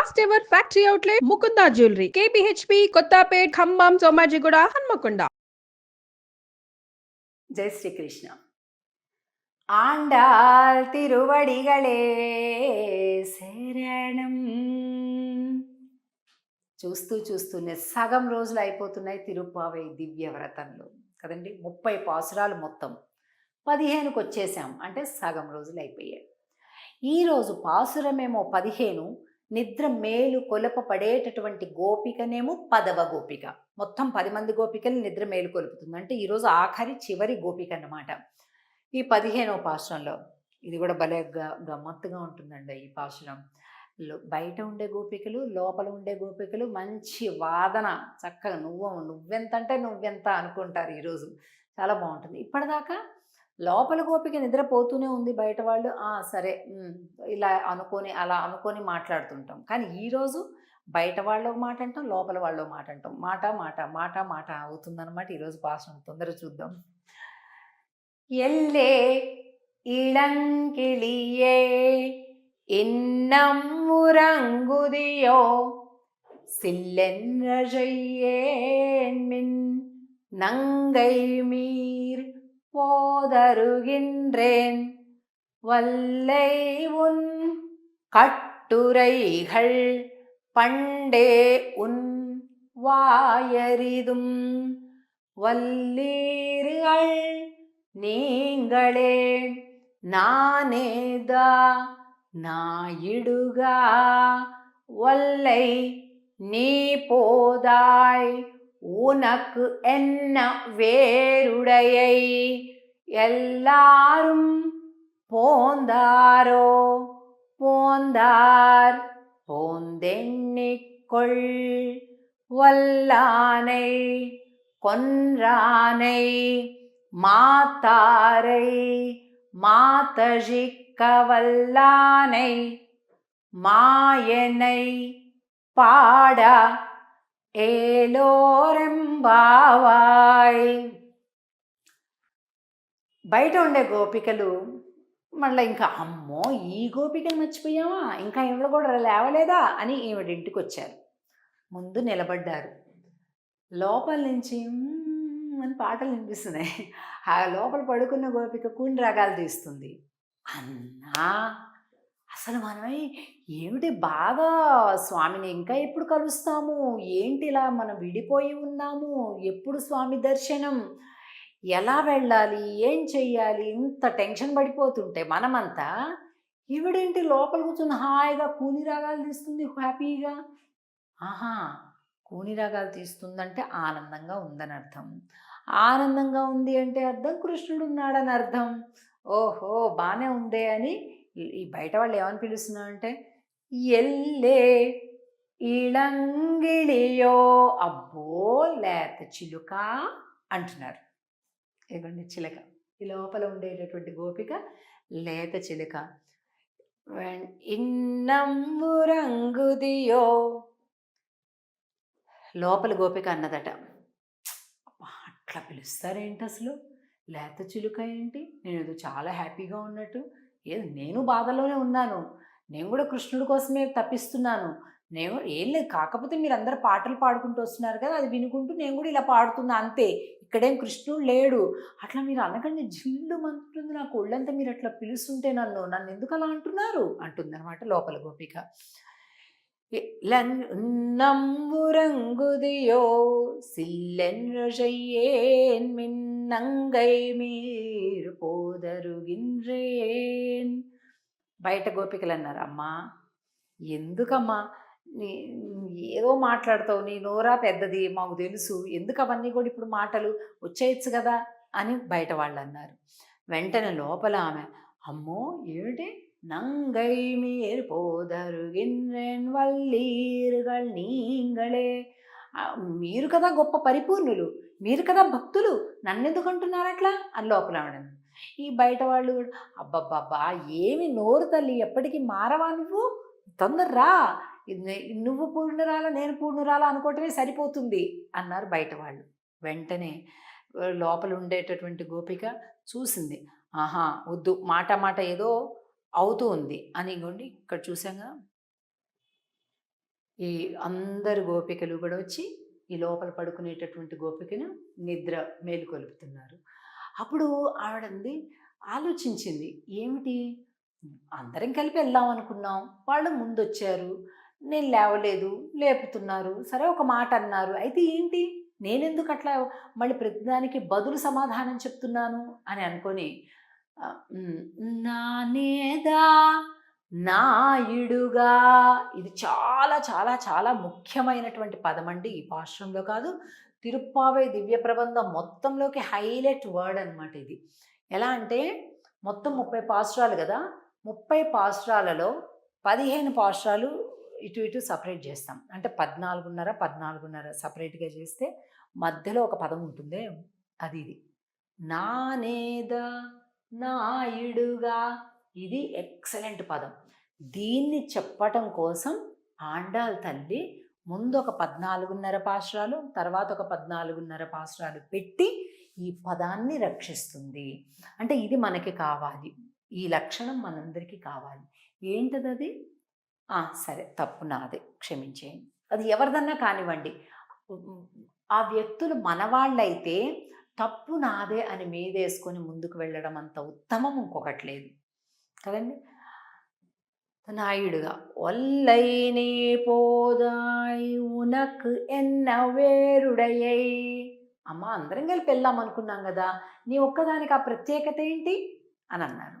First ever factory outlet Mukunda jewellery KPHB Kothapet Khammam Somajiguda Hanamkonda. Jai Shri Krishna. Andal திருவடிகளே శరణం. చూస్తూనే సగం రోజులు అయిపోతున్నాయి తిరుప్పావై దివ్య వ్రతంలో కదండి. 30 పాసురాలు మొత్తం 15కి వచ్చేసాం, అంటే సగం రోజులు అయిపోయాయి. ఈరోజు పాసురమేమో 15, నిద్ర మేలు కొలప పడేటటువంటి గోపికనేమో 10వ గోపిక. మొత్తం 10 మంది గోపికలు నిద్ర మేలు కొలుపుతుంది. అంటే ఈరోజు చివరి గోపిక అన్నమాట. ఈ 15వ పాసురంలో ఇది కూడా భలే గమ్మత్తుగా ఉంటుందండి. ఈ పాసురం బయట ఉండే గోపికలు, లోపల ఉండే గోపికలు మంచి వాదన, చక్కగా నువ్వెంత అంటే నువ్వెంత అనుకుంటారు. ఈరోజు చాలా బాగుంటుంది. ఇప్పటిదాకా లోపల గోపిక నిద్రపోతూనే ఉంది, బయట వాళ్ళు సరే ఇలా అనుకొని అలా అనుకొని మాట్లాడుతుంటాం. కానీ ఈరోజు బయట వాళ్ళు మాట అంటాం, లోపల వాళ్ళు మాట అంటాం. మాట మాట మాట మాట అవుతుందన్నమాట ఈరోజు పాఠం. తొందరగా చూద్దాం. ఎల్లే ఇళంకిళియే இன்னம்முறங்குதியோ சில்லென்ற செய்யேன்மின் நங்கை மீர் போதருகின்றேன் வல்லை உன் கட்டுரைகள் பண்டே உன் வாயறிதும் வல்லீர்கள் நீங்களே நானேதா நாயிடுகா வல்லை நீ போதாய் உனக்கு என்ன வேறுடையை எல்லாரும் போந்தாரோ போந்தார் போந்தெண்ணிக்கொள் வல்லானை கொன்றானை மாத்தாரை மாதஜிக்க வல்லானை மாயனை పాడ ఏలోరెంబావాయ్. బయట ఉండే గోపికలు మళ్ళీ ఇంకా అమ్మో ఈ గోపికను మర్చిపోయావా, ఇంకా ఈవిడ కూడా లేవలేదా అని ఈవిడింటికి వచ్చారు. ముందు నిలబడ్డారు. లోపల నుంచి అని పాటలు వినిపిస్తున్నాయి. ఆ లోపల పడుకున్న గోపిక కూని రాగాలు తీస్తుంది. అన్నా అసలు మనమే ఏమిటి బాగా స్వామిని ఇంకా ఎప్పుడు కలుస్తాము, ఏంటి ఇలా మనం విడిపోయి ఉన్నాము, ఎప్పుడు స్వామి దర్శనం, ఎలా వెళ్ళాలి, ఏం చెయ్యాలి, ఇంత టెన్షన్ పడిపోతుంటే మనమంతా, ఈవిడేంటి లోపల కూర్చొని హాయిగా కూని రాగాలు తీస్తుంది హ్యాపీగా. కూని రాగాలు తీస్తుందంటే ఆనందంగా ఉందని అర్థం. ఆనందంగా ఉంది అంటే అర్థం కృష్ణుడు ఉన్నాడని అర్థం. ఓహో బాగానే ఉందే అని ఈ బయట వాళ్ళు ఏమని పిలుస్తున్నారంటే ఎల్లే ఇళంగిళియో, అబ్బో లేత చిలుక అంటున్నారు. ఇవ్వండి చిలక, ఈ లోపల ఉండేటటువంటి గోపిక లేత చిలుక. ఇన్నమ్మురంగుదియో, లోపల గోపిక అన్నదట. అట్లా పిలుస్తారేంటి అసలు, లేత చిలుక ఏంటి, నేను ఏదో చాలా హ్యాపీగా ఉన్నట్టు, ఏదో నేను బాధలోనే ఉన్నాను, నేను కూడా కృష్ణుడి కోసమే తప్పిస్తున్నాను, నేను ఏం లేదు, కాకపోతే మీరు అందరు పాటలు పాడుకుంటూ వస్తున్నారు కదా, అది వినుకుంటూ నేను కూడా ఇలా పాడుతున్నా అంతే, ఇక్కడేం కృష్ణుడు లేడు. అట్లా మీరు అనకండి, జిల్లు మంటుంది నాకు ఒళ్ళంతా, మీరు అట్లా పిలుస్తుంటే నన్ను ఎందుకు అలా అంటున్నారు అంటుందన్నమాట లోపల గోపిక. நம்புரங்குதியோ சில்லென்று செய்யேன் மின்னங்கை மீர் పోదరుగిన్రేన్. బయట గోపికలు అన్నారు, అమ్మా ఎందుకమ్మా ఏదో మాట్లాడతావు, నీ నోరా పెద్దది మాకు తెలుసు, ఎందుకు అవన్నీ కూడా ఇప్పుడు మాటలు వచ్చేయచ్చు కదా అని బయట వాళ్ళు అన్నారు. వెంటనే లోపల ఆమె, అమ్మో ఏమిటి, நங்கை மீர் போதருகின்றேன் వల్లీరుగల్ నీంగళే, మీరు కదా గొప్ప పరిపూర్ణులు, మీరు కదా భక్తులు, నన్నెందుకు అంటున్నారు అట్లా అని లోపల ఆవిడ. ఈ బయట వాళ్ళు కూడా అబ్బబ్బబ్బా ఏమి నోరు తల్లి, ఎప్పటికీ మారవా నువ్వు, తొందరరా, నువ్వు పూర్ణురాల నేను పూర్ణురాల అనుకోవటమే సరిపోతుంది అన్నారు బయట వాళ్ళు. వెంటనే లోపల ఉండేటటువంటి గోపిక చూసింది, వద్దు మాట మాట ఏదో అవుతూ ఉంది అని. ఇక్కడ చూసాగా ఈ అందరు గోపికలు కూడా వచ్చి ఈ లోపల పడుకునేటటువంటి గోపికను నిద్ర మేలుకొలుపుతున్నారు. అప్పుడు ఆవిడంది ఆలోచించింది. ఏమిటి? అందరం కలిపి వెళ్దాం అనుకున్నాం. వాళ్ళు ముందొచ్చారు. నేను లేవలేదు. లేపుతున్నారు. సరే ఒక మాట అన్నారు. అయితే ఏంటి? నేనెందుకు అట్లా మళ్ళీ ప్రతిదానికి బదులు సమాధానం చెప్తున్నాను అని అనుకోని హ్మ్. నానేదా నాయుడుగా ఇది చాలా చాలా చాలా ముఖ్యమైనటువంటి పదమండి. ఈ పాశ్రంలో కాదు, తిరుప్పావై దివ్య ప్రబంధం మొత్తంలోకి హైలైట్ వర్డ్ అనమాట ఇది. ఎలా అంటే మొత్తం 30 పాసురాలు కదా! 30 పాసురాలలో 15 పాసురాలు ఇటు ఇటు సపరేట్ చేస్తాం. అంటే 14:30, 14:30 సపరేట్‌గా చేస్తే మధ్యలో ఒక పదం ఉంటుందే అది ఇది. నానేద నాయుడుగా ఇది ఎక్సలెంట్ పదం. దీన్ని చెప్పటం కోసం ఆండాళ్ తల్లి ముందు ఒక 14:30 పాసురాలు, తర్వాత ఒక 14:30 పాసురాలు పెట్టి ఈ పదాన్ని రక్షిస్తుంది. అంటే ఇది మనకి కావాలి. ఈ లక్షణం మనందరికీ కావాలి. ఏంటిదది? సరే తప్పు నాదే, క్షమించేయండి. అది ఎవరిదన్నా కానివ్వండి. ఆ వ్యక్తులు మనవాళ్ళైతే తప్పు నాదే అని మీదేసుకొని ముందుకు వెళ్ళడం అంత ఉత్తమం ఇంకొకటి లేదు కదండి. నాయుడుగా ఒల్లై నీ పోదాయి ఉనకు ఎన్న వేరుడయ్యై. అమ్మ అందరం కలిపి వెళ్దాం అనుకున్నాం కదా, నీ ఒక్కదానికి ఆ ప్రత్యేకత ఏంటి అని అన్నారు.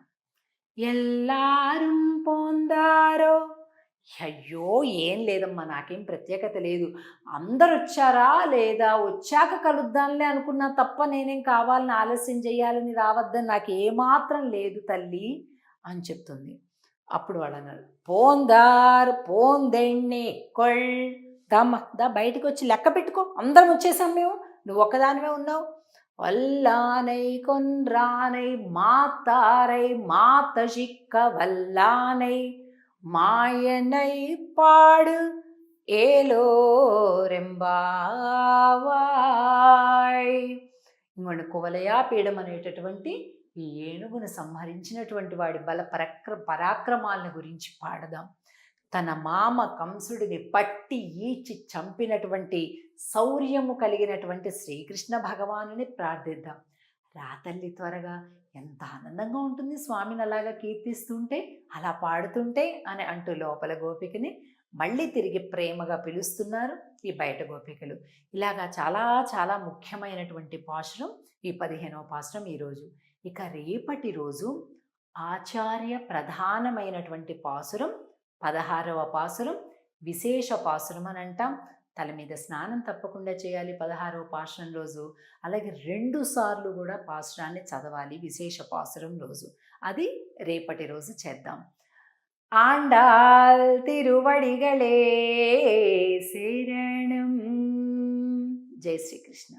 ఎల్లాரும் పోందారో. అయ్యో ఏం లేదమ్మా, నాకేం ప్రత్యేకత లేదు. అందరు వచ్చారా లేదా, వచ్చాక కలుద్దాంలే అనుకున్నా తప్ప నేనేం కావాలని ఆలస్యం చేయాలని రావద్దని నాకు ఏమాత్రం లేదు తల్లి అని చెప్తుంది. అప్పుడు వాళ్ళు అన్నారు, పోందార్ పోందెಣ್ಣే కొళ్ దమ్మ దా బయటకు వచ్చి లెక్క పెట్టుకో, అందరం వచ్చేసాం మేము, నువ్వు ఒక్కదానివే ఉన్నావు. వల్లానై కొన్రానై మాతారై మాత శిక్క వల్లానై మాయనై పాడు ఏలో రెంబావాయ్. ఇంకొండి కువలయా పీడం అనేటటువంటి ఈ ఏనుగును సంహరించినటువంటి వాడి బల పరాక్రమాలను గురించి పాడదాం. తన మామ కంసుడిని పట్టి ఈచి చంపినటువంటి శౌర్యము కలిగినటువంటి శ్రీకృష్ణ భగవానుని ప్రార్థిద్దాం. రాతల్లి త్వరగా, ఎంత ఆనందంగా ఉంటుంది స్వామిని అలాగా కీర్తిస్తుంటే, అలా పాడుతుంటే అని అంటూ లోపల గోపికని మళ్ళీ తిరిగి ప్రేమగా పిలుస్తున్నారు ఈ బయట గోపికలు. ఇలాగా చాలా చాలా ముఖ్యమైనటువంటి పాశురం ఈ 15వ పాశురం ఈరోజు. ఇక రేపటి రోజు ఆచార్య ప్రధానమైనటువంటి పాశురం 16వ పాశురం, విశేష పాశురం అని అంటాం. తల మీద స్నానం తప్పకుండా చేయాలి 16వ పాశురం రోజు. అలాగే 2 సార్లు కూడా పాశురాన్ని చదవాలి విశేష పాశురం రోజు. అది రేపటి రోజు చేద్దాం. ఆండాల్ తిరువడిగళే శరణం. జై శ్రీకృష్ణ.